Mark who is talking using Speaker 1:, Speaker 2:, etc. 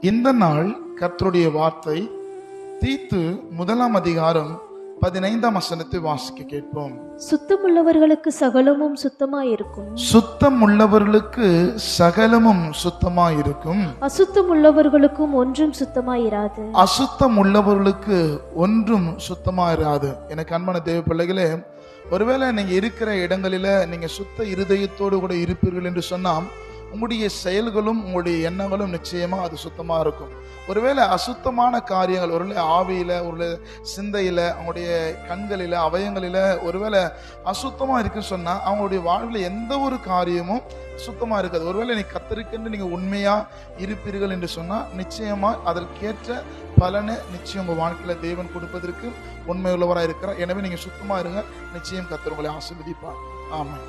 Speaker 1: இந்த நாள் கர்த்தருடைய வார்த்தை தீத்து 1:15 வாசிக்க கேட்போம்.
Speaker 2: சுத்தமுள்ளவர்களுக்கு சகலமும் சுத்தமாயிருக்கும்,
Speaker 1: சுத்தம் உள்ளவர்களுக்கு சகலமும் சுத்தமாயிருக்கும்,
Speaker 2: அசுத்தம் உள்ளவர்களுக்கும் ஒன்றும் சுத்தமாயிராது.
Speaker 1: அசுத்தம் உள்ளவர்களுக்கு ஒன்றும் சுத்தமாயிராது. எனக்கு அன்பான தேவ பிள்ளைகளே, ஒருவேளை நீங்க இருக்கிற இடங்களில நீங்க சுத்த இருதயத்தோடு கூட இருப்பீர்கள் என்று சொன்னால் உங்களுடைய செயல்களும் உங்களுடைய எண்ணங்களும் நிச்சயமா அது சுத்தமா இருக்கும். ஒருவேளை அசுத்தமான காரியங்கள் ஒருவேளை ஆவியில, ஒரு சிந்தையில, அவங்களுடைய கண்களில, அவயங்களில ஒருவேளை அசுத்தமா இருக்குன்னு சொன்னா அவங்களுடைய வாழ்வில் எந்த ஒரு காரியமும் சுத்தமா இருக்காது. ஒருவேளை நீ கர்த்தருக்கென்று நீங்க உண்மையா இருப்பீர்கள் என்று சொன்னா நிச்சயமா அதற்கேற்ற பலனை நிச்சயம் உங்க வாழ்க்கையில தேவன் கொடுப்பதற்கு உண்மை உள்ளவராக இருக்கிறார். எனவே நீங்க சுத்தமா இருங்க, நிச்சயம் கர்த்தர் உங்களை ஆசீர்வதிப்பார். ஆமென்.